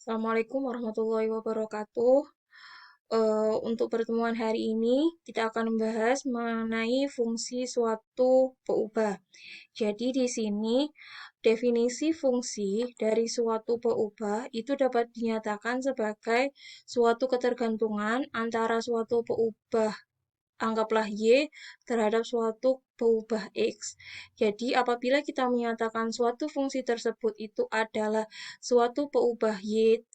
Assalamualaikum warahmatullahi wabarakatuh. Untuk pertemuan hari ini, kita akan membahas mengenai fungsi suatu peubah. Jadi, di sini definisi fungsi dari suatu peubah itu dapat dinyatakan sebagai suatu ketergantungan antara suatu peubah anggaplah Y terhadap suatu peubah X. Jadi, apabila kita menyatakan suatu fungsi tersebut itu adalah suatu peubah Y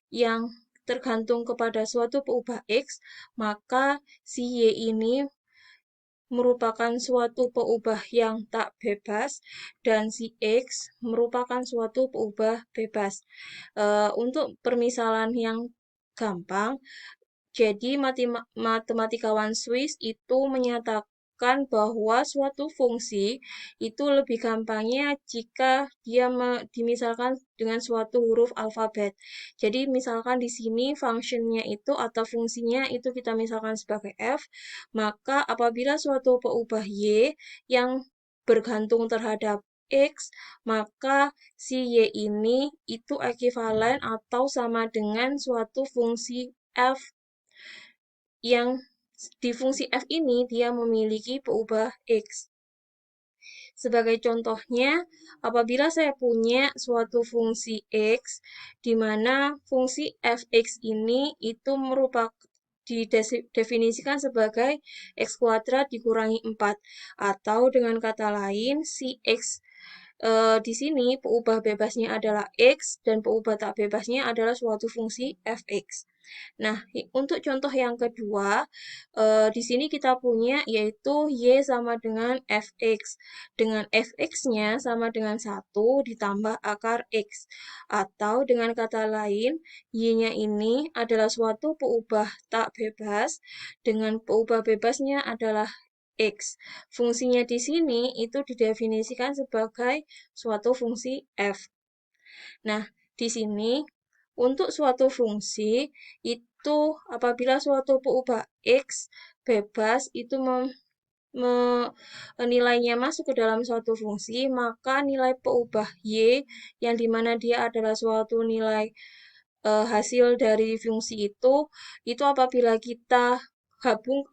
yang tergantung kepada suatu peubah X, maka si Y ini merupakan suatu peubah yang tak bebas dan si X merupakan suatu peubah bebas. Untuk permisalan yang gampang, jadi matematikawan Swiss itu menyatakan bahwa suatu fungsi itu lebih gampangnya jika dia dimisalkan dengan suatu huruf alfabet. Jadi misalkan di sini functionnya itu atau fungsinya itu kita misalkan sebagai f, maka apabila suatu peubah y yang bergantung terhadap X, maka si Y ini itu ekuivalen atau sama dengan suatu fungsi f yang di fungsi f ini dia memiliki peubah x. Sebagai contohnya, apabila saya punya suatu fungsi x, di mana fungsi fx ini itu merupakan didefinisikan sebagai x kuadrat dikurangi 4. Atau dengan kata lain, si x di sini peubah bebasnya adalah x dan peubah tak bebasnya adalah suatu fungsi fx. Nah, untuk contoh yang kedua, di sini kita punya yaitu y sama dengan fx. Dengan fx-nya sama dengan 1 ditambah akar x. Atau dengan kata lain, y-nya ini adalah suatu peubah tak bebas dengan peubah bebasnya adalah X. Fungsinya di sini itu didefinisikan sebagai suatu fungsi f. Nah, di sini untuk suatu fungsi itu apabila suatu peubah x bebas itu nilainya masuk ke dalam suatu fungsi, maka nilai peubah y yang dimana dia adalah suatu nilai hasil dari fungsi itu apabila kita gabung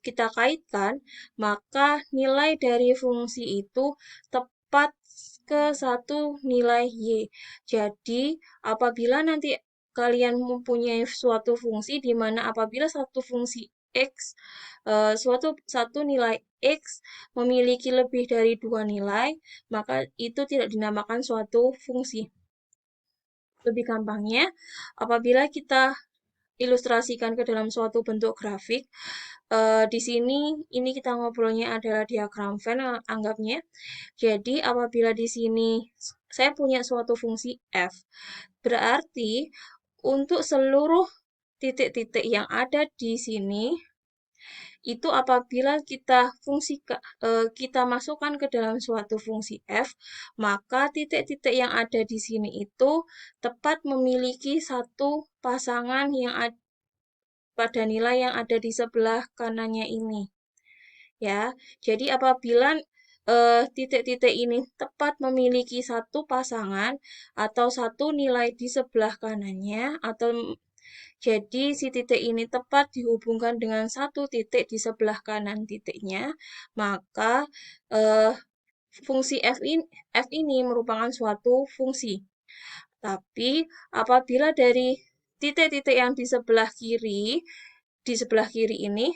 kita kaitkan, maka nilai dari fungsi itu tepat ke satu nilai y. Jadi, apabila nanti kalian mempunyai suatu fungsi di mana apabila satu fungsi x satu nilai x memiliki lebih dari dua nilai, maka itu tidak dinamakan suatu fungsi. Lebih gampangnya, apabila kita ilustrasikan ke dalam suatu bentuk grafik, di sini ini kita ngobrolnya adalah diagram Venn anggapnya. Jadi apabila di sini saya punya suatu fungsi f, berarti untuk seluruh titik-titik yang ada di sini itu apabila kita masukkan ke dalam suatu fungsi f, maka titik-titik yang ada di sini itu tepat memiliki satu pasangan yang pada nilai yang ada di sebelah kanannya ini. Ya, jadi apabila titik-titik ini tepat memiliki satu pasangan atau satu nilai di sebelah kanannya atau jadi si titik ini tepat dihubungkan dengan satu titik di sebelah kanan titiknya, maka eh, fungsi f ini merupakan suatu fungsi. Tapi apabila dari titik-titik yang di sebelah kiri ini,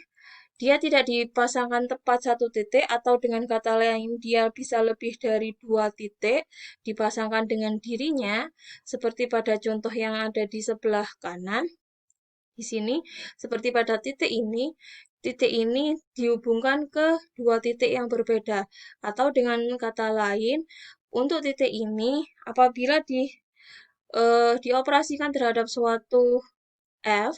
dia tidak dipasangkan tepat satu titik atau dengan kata lain dia bisa lebih dari dua titik dipasangkan dengan dirinya, seperti pada contoh yang ada di sebelah kanan. Di sini, seperti pada titik ini dihubungkan ke dua titik yang berbeda. Atau dengan kata lain, untuk titik ini, apabila dioperasikan terhadap suatu f,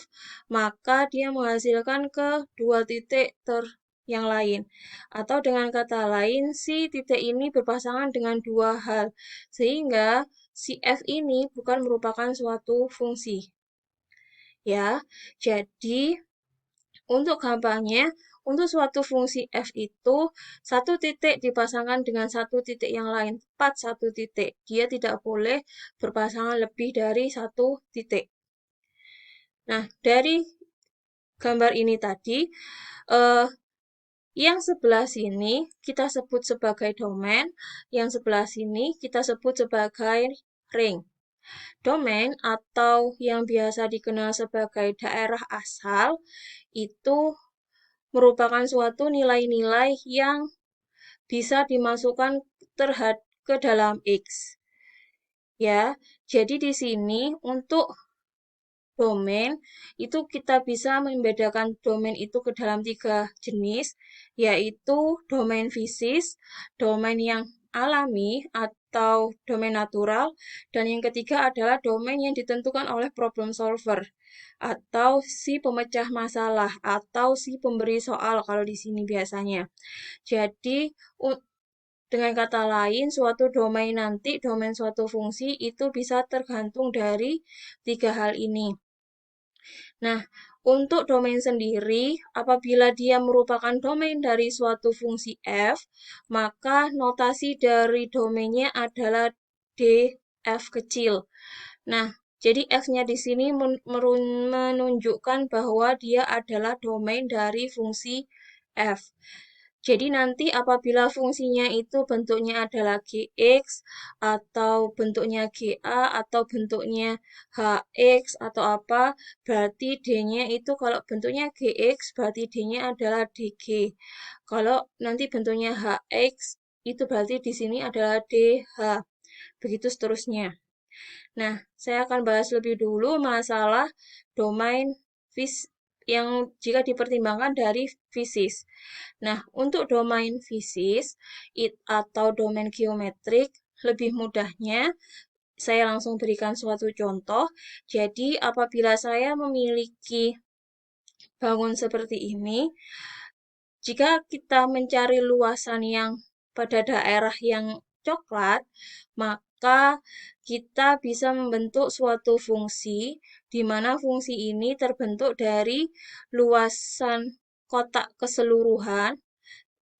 maka dia menghasilkan ke dua titik yang lain. Atau dengan kata lain, si titik ini berpasangan dengan dua hal, sehingga si f ini bukan merupakan suatu fungsi. Ya, jadi untuk gampangnya, untuk suatu fungsi f itu satu titik dipasangkan dengan satu titik yang lain, tepat satu titik. Dia tidak boleh berpasangan lebih dari satu titik. Nah, dari gambar ini tadi, yang sebelah sini kita sebut sebagai domain, yang sebelah sini kita sebut sebagai ring. Domain atau yang biasa dikenal sebagai daerah asal itu merupakan suatu nilai-nilai yang bisa dimasukkan ke dalam X. Ya, jadi di sini untuk domain itu kita bisa membedakan domain itu ke dalam 3 jenis, yaitu domain fisis, domain yang alami atau domain natural, dan yang ketiga adalah domain yang ditentukan oleh problem solver atau si pemecah masalah atau si pemberi soal kalau di sini biasanya. Jadi dengan kata lain, suatu domain nanti, domain suatu fungsi itu bisa tergantung dari 3 hal ini. Nah, untuk domain sendiri, apabila dia merupakan domain dari suatu fungsi f, maka notasi dari domainnya adalah df kecil. Nah, jadi f-nya di sini menunjukkan bahwa dia adalah domain dari fungsi f. Jadi nanti apabila fungsinya itu bentuknya adalah gx atau bentuknya ga atau bentuknya hx atau apa, berarti d-nya itu kalau bentuknya gx berarti d-nya adalah dg. Kalau nanti bentuknya hx itu berarti di sini adalah dh. Begitu seterusnya. Nah, saya akan bahas lebih dulu masalah domain yang jika dipertimbangkan dari fisis. Nah, untuk domain fisis atau domain geometrik, lebih mudahnya saya langsung berikan suatu contoh. Jadi, apabila saya memiliki bangun seperti ini, jika kita mencari luasan yang pada daerah yang coklat, maka kita bisa membentuk suatu fungsi, di mana fungsi ini terbentuk dari luasan kotak keseluruhan,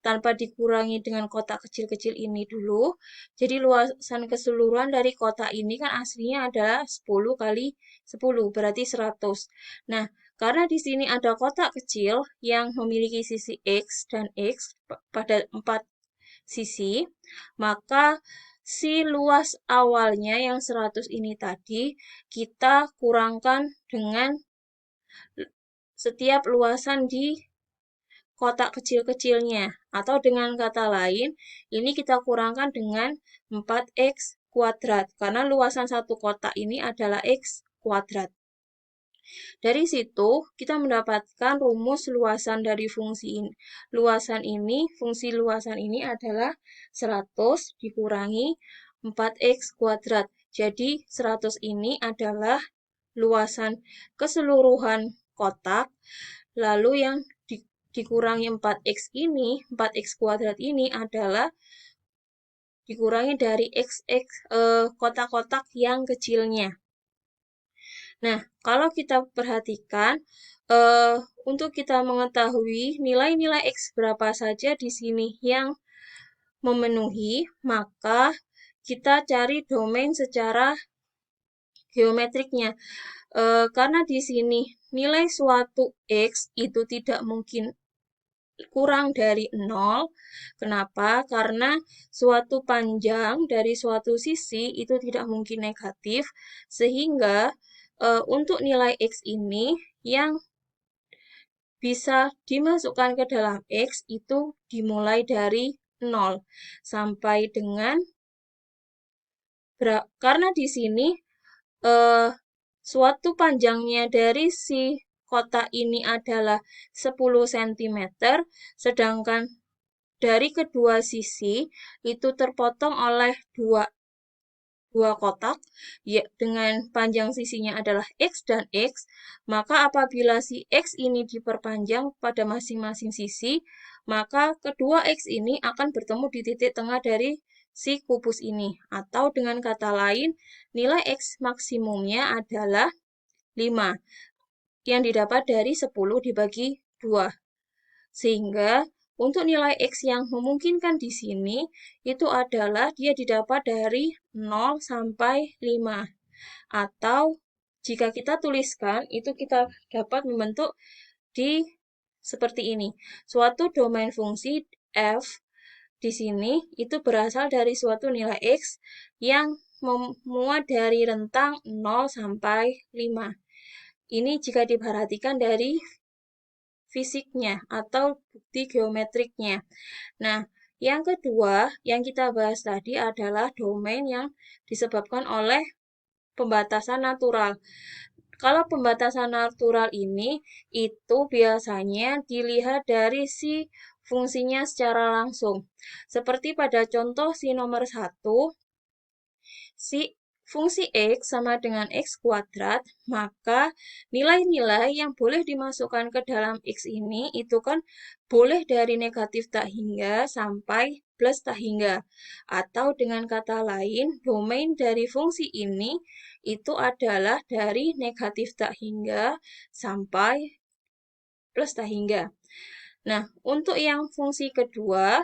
tanpa dikurangi dengan kotak kecil-kecil ini dulu. Jadi luasan keseluruhan dari kotak ini kan aslinya adalah 10 kali 10, berarti 100. Nah, karena di sini ada kotak kecil yang memiliki sisi X dan X pada 4 sisi, maka si luas awalnya yang 100 ini tadi kita kurangkan dengan setiap luasan di kotak kecil-kecilnya. Atau dengan kata lain, ini kita kurangkan dengan 4x kuadrat. Karena luasan satu kotak ini adalah x kuadrat. Dari situ, kita mendapatkan rumus luasan dari fungsi ini. Fungsi luasan ini adalah 100 dikurangi 4x kuadrat. Jadi, 100 ini adalah luasan keseluruhan kotak. Lalu yang dikurangi 4x ini, 4x kuadrat ini adalah dikurangi dari kotak-kotak yang kecilnya. Nah, kalau kita perhatikan, untuk kita mengetahui nilai-nilai x berapa saja di sini yang memenuhi, maka kita cari domain secara geometriknya. Karena di sini nilai suatu x itu tidak mungkin kurang dari 0. Kenapa? Karena suatu panjang dari suatu sisi itu tidak mungkin negatif, sehingga untuk nilai X ini yang bisa dimasukkan ke dalam X itu dimulai dari 0 sampai dengan karena di sini suatu panjangnya dari si kotak ini adalah 10 cm, sedangkan dari kedua sisi itu terpotong oleh dua kotak, ya, dengan panjang sisinya adalah X dan X, maka apabila si X ini diperpanjang pada masing-masing sisi, maka kedua X ini akan bertemu di titik tengah dari si kubus ini. Atau dengan kata lain, nilai X maksimumnya adalah 5, yang didapat dari 10 dibagi 2. Sehingga untuk nilai X yang memungkinkan di sini itu adalah dia didapat dari 0 sampai 5. Atau jika kita tuliskan, itu kita dapat membentuk di seperti ini. Suatu domain fungsi f di sini itu berasal dari suatu nilai X yang memuat dari rentang 0 sampai 5. Ini jika diperhatikan dari fisiknya atau bukti geometriknya. Nah, yang kedua yang kita bahas tadi adalah domain yang disebabkan oleh pembatasan natural. Kalau pembatasan natural ini itu biasanya dilihat dari si fungsinya secara langsung. Seperti pada contoh si nomor 1, si fungsi X sama dengan X kuadrat, maka nilai-nilai yang boleh dimasukkan ke dalam X ini itu kan boleh dari negatif tak hingga sampai plus tak hingga. Atau dengan kata lain, domain dari fungsi ini itu adalah dari negatif tak hingga sampai plus tak hingga. Nah, untuk yang fungsi kedua,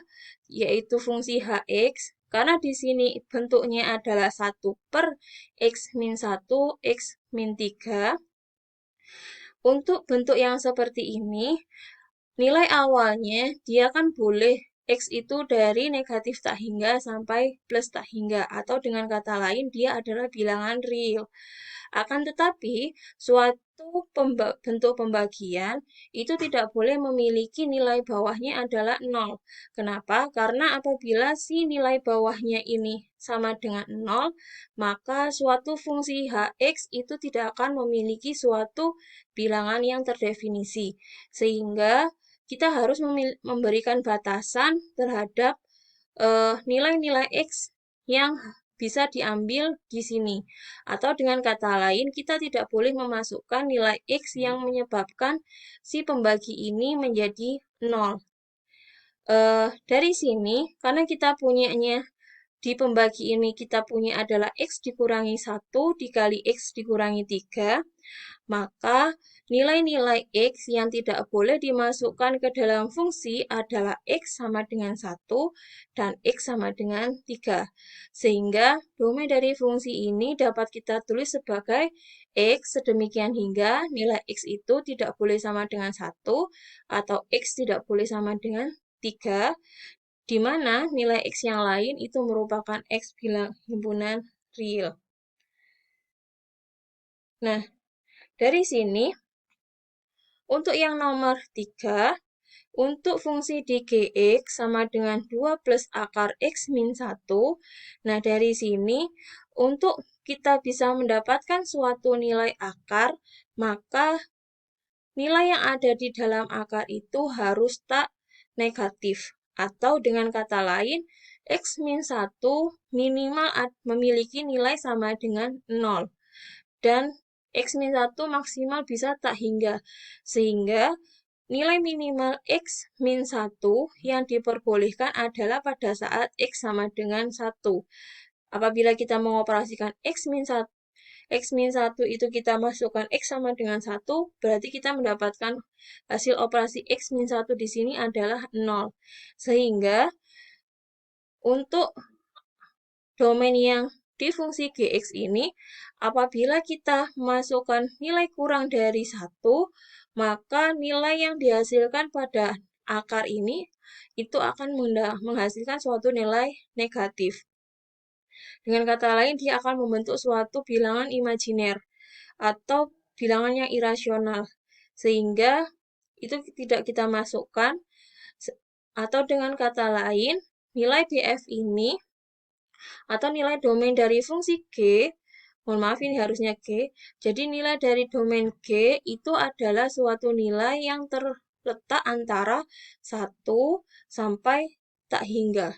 yaitu fungsi hx, karena di sini bentuknya adalah 1 per x min 1, x min 3. Untuk bentuk yang seperti ini, nilai awalnya dia kan boleh X itu dari negatif tak hingga sampai plus tak hingga. Atau dengan kata lain, dia adalah bilangan real. Akan tetapi, suatu bentuk pembagian itu tidak boleh memiliki nilai bawahnya adalah 0. Kenapa? Karena apabila si nilai bawahnya ini sama dengan 0, maka suatu fungsi hx itu tidak akan memiliki suatu bilangan yang terdefinisi. Sehingga kita harus memberikan batasan terhadap nilai-nilai X yang bisa diambil di sini. Atau dengan kata lain, kita tidak boleh memasukkan nilai X yang menyebabkan si pembagi ini menjadi 0. Dari sini, karena kita punyanya di pembagi ini kita punya adalah X dikurangi 1 dikali X dikurangi 3, maka nilai-nilai X yang tidak boleh dimasukkan ke dalam fungsi adalah X sama dengan 1 dan X sama dengan 3. Sehingga domain dari fungsi ini dapat kita tulis sebagai X sedemikian hingga nilai X itu tidak boleh sama dengan 1 atau X tidak boleh sama dengan 3, di mana nilai X yang lain itu merupakan X bilang himpunan real. Nah, dari sini, untuk yang nomor 3, untuk fungsi dgx sama dengan 2 plus akar X min 1, nah dari sini, untuk kita bisa mendapatkan suatu nilai akar, maka nilai yang ada di dalam akar itu harus tak negatif. Atau dengan kata lain, X min 1 minimal memiliki nilai sama dengan 0. Dan X min 1 maksimal bisa tak hingga. Sehingga nilai minimal X min 1 yang diperbolehkan adalah pada saat X sama dengan 1. Apabila kita mengoperasikan X min 1 itu kita masukkan X sama dengan 1, berarti kita mendapatkan hasil operasi X min 1 di sini adalah 0. Sehingga untuk domain yang di fungsi gx ini, apabila kita masukkan nilai kurang dari 1, maka nilai yang dihasilkan pada akar ini itu akan menghasilkan suatu nilai negatif. Dengan kata lain, dia akan membentuk suatu bilangan imajiner atau bilangan yang irasional. Sehingga itu tidak kita masukkan. Atau dengan kata lain, nilai BF ini atau nilai domain dari fungsi G, mohon maaf ini harusnya G, jadi nilai dari domain G itu adalah suatu nilai yang terletak antara 1 sampai tak hingga.